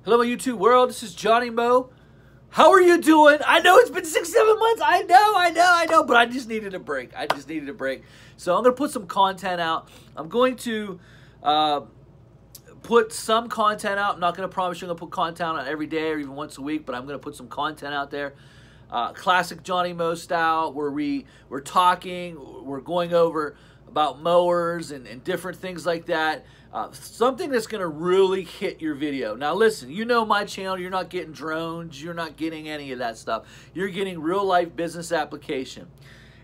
Hello, my YouTube world. This is Johnny Mo. How are you doing? I know it's been 6-7 months. I know. But I just needed a break. So I'm going to put some content out. I'm going to put some content out. I'm not going to promise you I'm going to put content out every day or even once a week, but I'm going to put some content out there. Classic Johnny Mo style, where we're talking, we're going over about mowers and different things like that. Something that's going to really hit your video. Now listen, you know my channel, you're not getting drones, you're not getting any of that stuff. You're getting real life business application.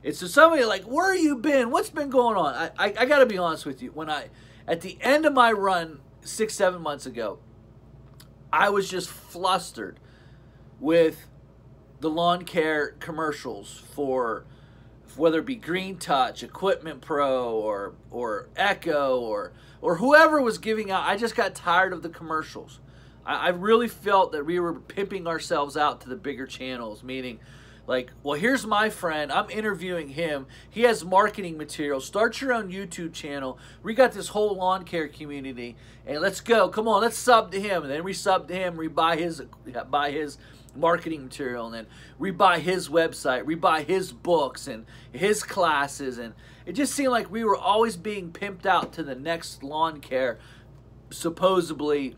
It's just somebody like, where have you been? What's been going on? I got to be honest with you. At the end of my run 6-7 months ago, I was just flustered with the lawn care commercials for whether it be Green Touch, Equipment Pro, or Echo, or whoever was giving out. I just got tired of the commercials. I really felt that we were pimping ourselves out to the bigger channels, meaning like, well, here's my friend. I'm interviewing him. He has marketing material. Start your own YouTube channel. We got this whole lawn care community, and let's go. Come on, let's sub to him. And then we sub to him. We buy his marketing material, and then we buy his website. We buy his books and his classes, and it just seemed like we were always being pimped out to the next lawn care, supposedly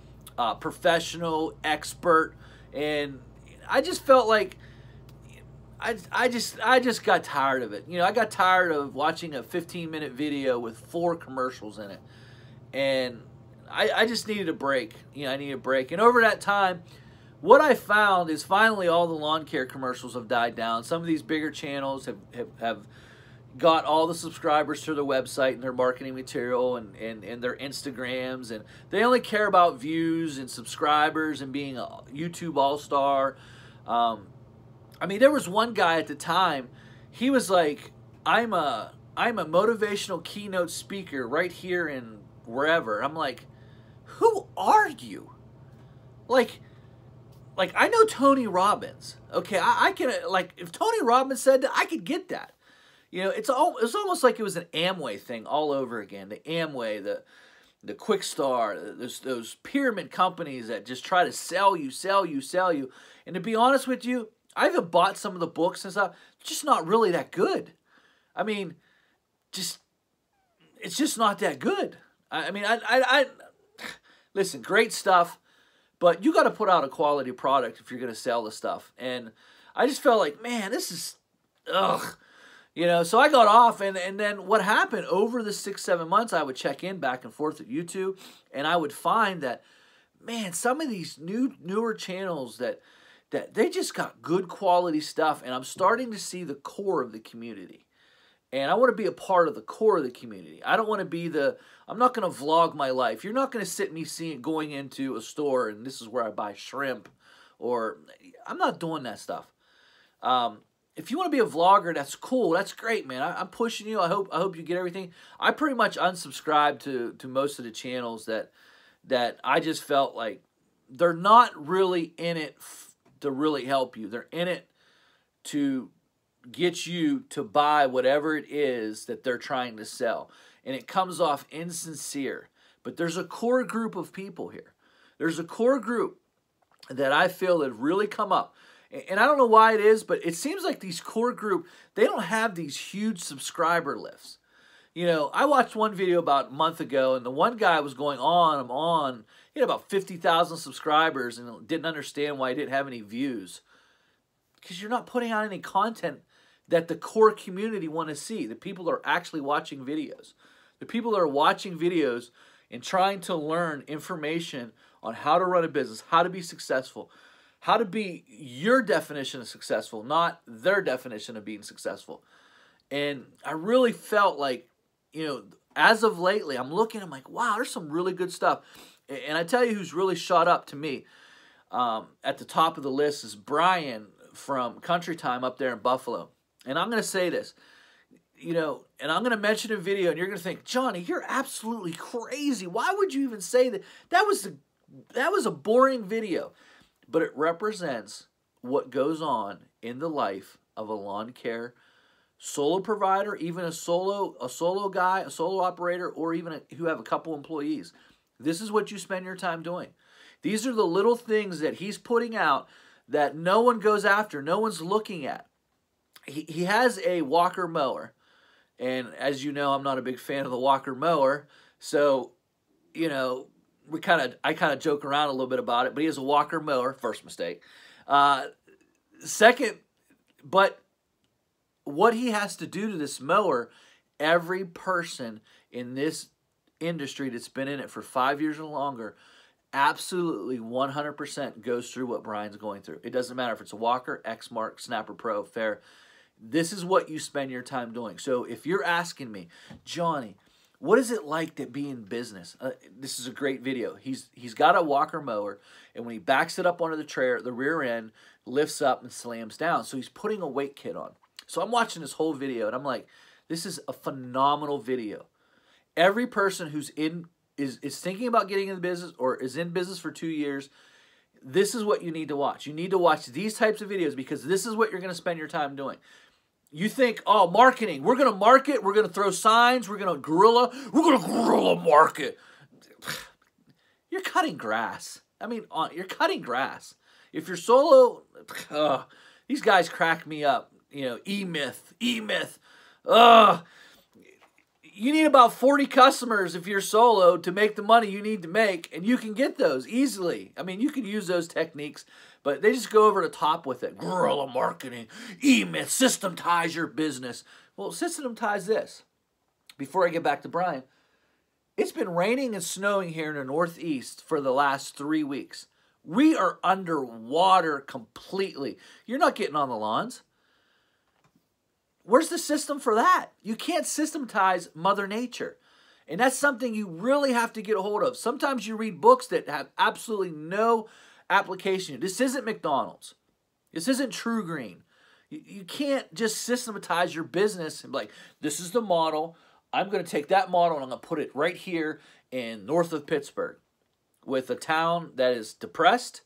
professional, expert, and I just felt like I just got tired of it. You know, I got tired of watching a 15-minute video with 4 commercials in it. And I just needed a break. You know, I needed a break. And over that time, what I found is finally all the lawn care commercials have died down. Some of these bigger channels have got all the subscribers to their website and their marketing material and their Instagrams. And they only care about views and subscribers and being a YouTube all-star. I mean, there was one guy at the time, he was like, I'm a motivational keynote speaker right here in wherever. I'm like, who are you? Like I know Tony Robbins. Okay, I can, like, if Tony Robbins said that, I could get that. You know, it's almost like it was an Amway thing all over again. The Amway, the Quick Star, those pyramid companies that just try to sell you. And to be honest with you, I even bought some of the books and stuff. Just not really that good. I mean, it's just not that good. I mean, listen, great stuff, but you got to put out a quality product if you're going to sell the stuff. And I just felt like, man, this is, ugh. You know, so I got off, and then what happened over the 6-7 months, I would check in back and forth at YouTube, and I would find that, man, some of these newer channels that they just got good quality stuff, and I'm starting to see the core of the community. And I want to be a part of the core of the community. I don't want to be I'm not going to vlog my life. You're not going to sit me going into a store and this is where I buy shrimp, or I'm not doing that stuff. If you want to be a vlogger, that's cool. That's great, man. I'm pushing you. I hope you get everything. I pretty much unsubscribed to most of the channels that I just felt like they're not really in it to really help you. They're in it to get you to buy whatever it is that they're trying to sell. And it comes off insincere. But there's a core group of people here. There's a core group that I feel that really come up. And I don't know why it is, but it seems like these core group, they don't have these huge subscriber lists. You know, I watched one video about a month ago, and the one guy was going on. He had about 50,000 subscribers and didn't understand why he didn't have any views. Because you're not putting out any content that the core community want to see. The people that are actually watching videos. The people that are watching videos and trying to learn information on how to run a business, how to be successful, how to be your definition of successful, not their definition of being successful. And I really felt like, you know, as of lately, I'm like, wow, there's some really good stuff. And I tell you who's really shot up to me at the top of the list is Brian from Country Time up there in Buffalo. And I'm going to say this, you know, and I'm going to mention a video, and you're going to think, Johnny, you're absolutely crazy. Why would you even say that? That was a boring video. But it represents what goes on in the life of a lawn care solo provider, even a solo guy, a solo operator, or even who have a couple employees. This is what you spend your time doing. These are the little things that he's putting out that no one goes after, no one's looking at. He has a Walker mower, and as you know, I'm not a big fan of the Walker mower, so, you know, I kind of joke around a little bit about it, but he has a Walker mower, first mistake. Second, but what he has to do to this mower, every person in this industry that's been in it for 5 years or longer, absolutely 100% goes through what Brian's going through. It doesn't matter if it's a Walker, X-Mark, Snapper Pro, Fair. This is what you spend your time doing. So if you're asking me, Johnny, what is it like to be in business? This is a great video. He's got a Walker mower, and when he backs it up onto the trailer, the rear end lifts up and slams down. So he's putting a weight kit on. So I'm watching this whole video, and I'm like, this is a phenomenal video. Every person who's is thinking about getting in the business or is in business for 2 years, this is what you need to watch. You need to watch these types of videos because this is what you're going to spend your time doing. You think, oh, marketing. We're going to market. We're going to throw signs. We're going to guerrilla market. You're cutting grass. I mean, you're cutting grass. If you're solo, these guys crack me up. You know, E-Myth. You need about 40 customers if you're solo to make the money you need to make, and you can get those easily. I mean, you can use those techniques, but they just go over the top with it. Guerrilla marketing, E-Myth, systematize your business. Well, systematize this. Before I get back to Brian, it's been raining and snowing here in the Northeast for the last 3 weeks. We are underwater completely. You're not getting on the lawns. Where's the system for that? You can't systematize Mother Nature. And that's something you really have to get a hold of. Sometimes you read books that have absolutely no application. This isn't McDonald's. This isn't True Green. You can't just systematize your business and be like, this is the model. I'm going to take that model and I'm going to put it right here in north of Pittsburgh with a town that is depressed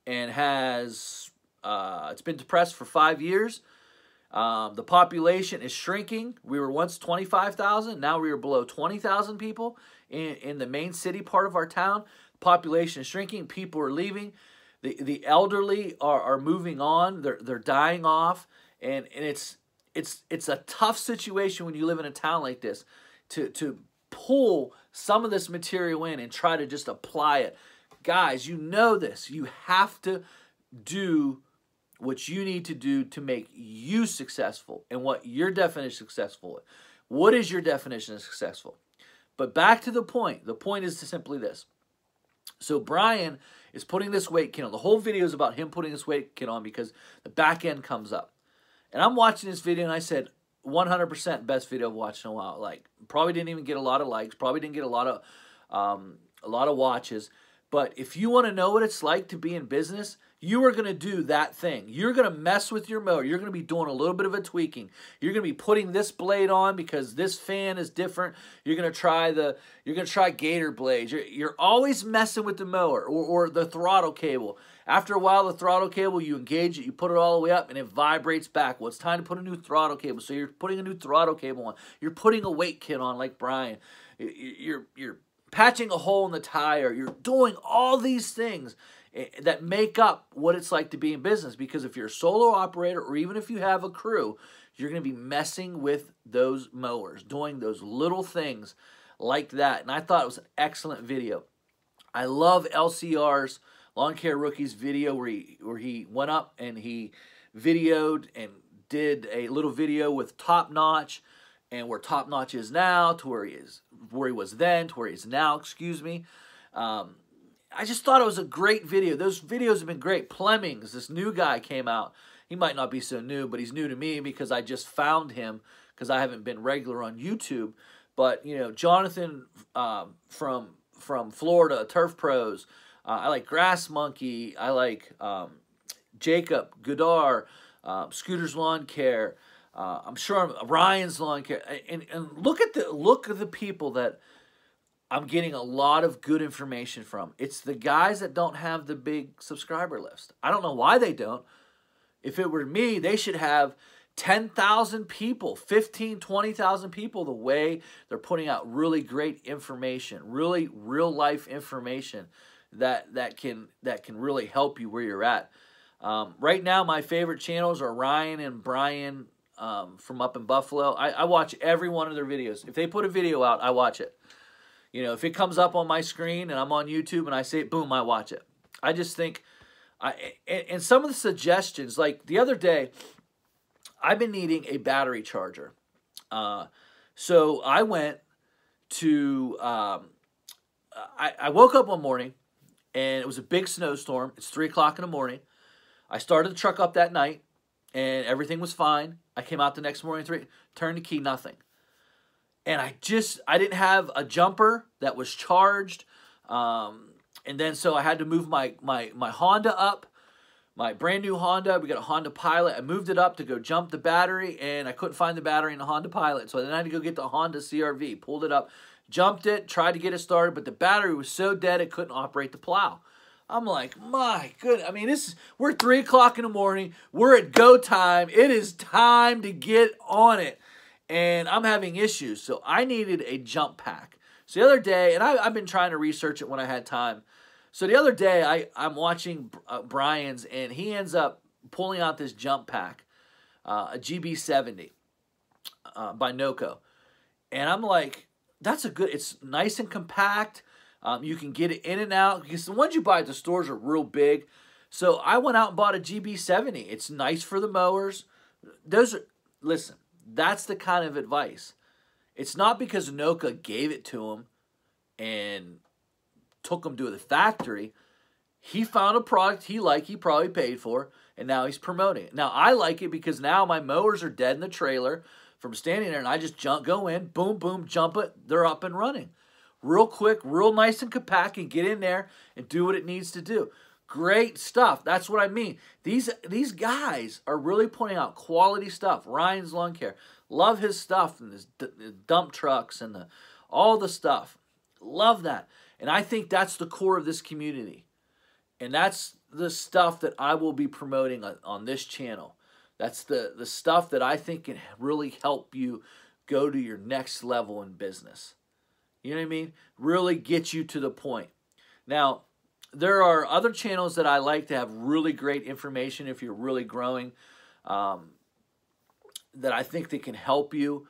and has, it's been depressed for 5 years. The population is shrinking. We were once 25,000. Now we are below 20,000 people in the main city part of our town. Population is shrinking. People are leaving. The elderly are moving on. They're dying off, and it's a tough situation when you live in a town like this to pull some of this material in and try to just apply it. Guys, you know this. You have to do what you need to do to make you successful and what your definition of successful is. What is your definition of successful? But back to the point. The point is simply this. So Brian is putting this weight kit on. The whole video is about him putting this weight kit on because the back end comes up. And I'm watching this video and I said, 100% best video I've watched in a while. Like, probably didn't even get a lot of likes. Probably didn't get a lot of watches. But if you want to know what it's like to be in business, you are going to do that thing. You're going to mess with your mower. You're going to be doing a little bit of a tweaking. You're going to be putting this blade on because this fan is different. You're going to try gator blades. You're always messing with the mower or the throttle cable. After a while, the throttle cable, you engage it, you put it all the way up, and it vibrates back. Well, it's time to put a new throttle cable. So you're putting a new throttle cable on. You're putting a weight kit on like Brian. You're patching a hole in the tire. You're doing all these things that make up what it's like to be in business. Because if you're a solo operator or even if you have a crew, you're going to be messing with those mowers, doing those little things like that. And I thought it was an excellent video. I love LCR's Lawn Care Rookies video where he went up and he videoed and did a little video with Top Notch and where Top Notch is now to where he was then to where he is now, excuse me. I just thought it was a great video. Those videos have been great. Plemmings, this new guy came out. He might not be so new, but he's new to me because I just found him because I haven't been regular on YouTube. But, you know, Jonathan from Florida, Turf Pros. I like Grass Monkey. I like Jacob Goodar, Scooter's Lawn Care. I'm sure Ryan's Lawn Care. And look at the people that I'm getting a lot of good information from. It's the guys that don't have the big subscriber list. I don't know why they don't. If it were me, they should have 10,000 people, 15, 20,000 people, the way they're putting out really great information, really real-life information. that can really help you where you're at. Right now, my favorite channels are Ryan and Brian from up in Buffalo. I watch every one of their videos. If they put a video out, I watch it. You know, if it comes up on my screen and I'm on YouTube and I say it, boom, I watch it. I just think, and some of the suggestions, like the other day, I've been needing a battery charger. So I went to, I woke up one morning and it was a big snowstorm. It's 3 o'clock in the morning. I started the truck up that night and everything was fine. I came out the next morning, turned the key, nothing. And I didn't have a jumper that was charged. And then so I had to move my Honda up, my brand new Honda. We got a Honda Pilot. I moved it up to go jump the battery, and I couldn't find the battery in the Honda Pilot. So then I had to go get the Honda CR-V, pulled it up, jumped it, tried to get it started, but the battery was so dead it couldn't operate the plow. I'm like, my goodness. I mean, we're 3 o'clock in the morning. We're at go time. It is time to get on it. And I'm having issues. So I needed a jump pack. So the other day, and I've been trying to research it when I had time. So the other day, I'm watching Brian's, and he ends up pulling out this jump pack, a GB70 by Noco. And I'm like, it's nice and compact. You can get it in and out, because the ones you buy at the stores are real big. So I went out and bought a GB70. It's nice for the mowers. Listen, that's the kind of advice. It's not because Noka gave it to him and took him to the factory. He found a product he liked, he probably paid for, and now he's promoting it. Now, I like it because now my mowers are dead in the trailer from standing there, and I just go in, boom, boom, jump it, they're up and running. Real quick, real nice and compact, and get in there and do what it needs to do. Great stuff. That's what I mean. These guys are really putting out quality stuff. Ryan's Lawn Care. Love his stuff and his dump trucks and all the stuff. Love that. And I think that's the core of this community. And that's the stuff that I will be promoting on this channel. That's the stuff that I think can really help you go to your next level in business. You know what I mean? Really get you to the point. Now, there are other channels that I like to have really great information if you're really growing, that I think they can help you.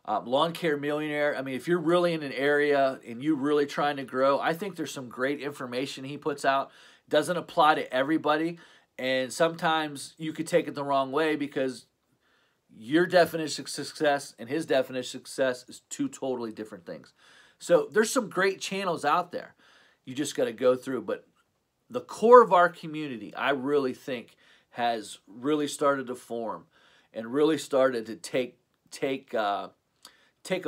Lawn Care Millionaire, I mean, if you're really in an area and you're really trying to grow, I think there's some great information he puts out. Doesn't apply to everybody, and sometimes you could take it the wrong way because your definition of success and his definition of success is two totally different things. So there's some great channels out there. You just got to go through. But the core of our community, I really think, has really started to form and really started to take a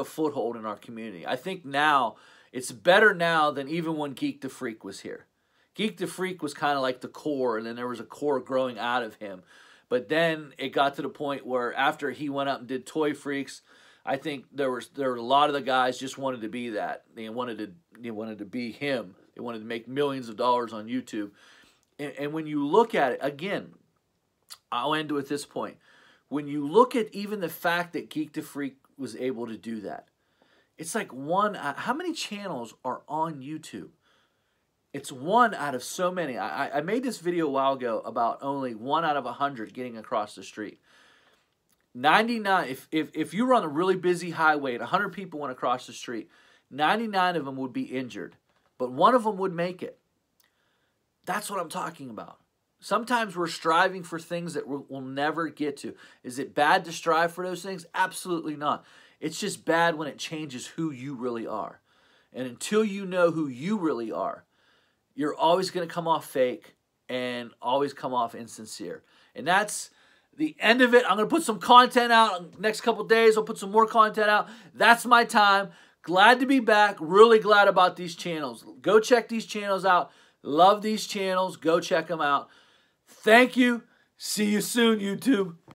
foothold in our community. I think now it's better now than even when Geek the Freak was here. Geek the Freak was kind of like the core, and then there was a core growing out of him. But then it got to the point where after he went up and did Toy Freaks, I think there were a lot of the guys just wanted to be that. They wanted to be him. They wanted to make millions of dollars on YouTube. And when you look at it, again, I'll end with this point. When you look at even the fact that Geek the Freak was able to do that, it's like how many channels are on YouTube? It's one out of so many. I made this video a while ago about only 1 out of 100 getting across the street. 99, if you were on a really busy highway and 100 people went across the street, 99 of them would be injured, but one of them would make it. That's what I'm talking about. Sometimes we're striving for things that we'll never get to. Is it bad to strive for those things? Absolutely not. It's just bad when it changes who you really are. And until you know who you really are, you're always going to come off fake and always come off insincere. And that's the end of it. I'm going to put some content out next couple days. I'll put some more content out. That's my time. Glad to be back. Really glad about these channels. Go check these channels out. Love these channels. Go check them out. Thank you. See you soon, YouTube.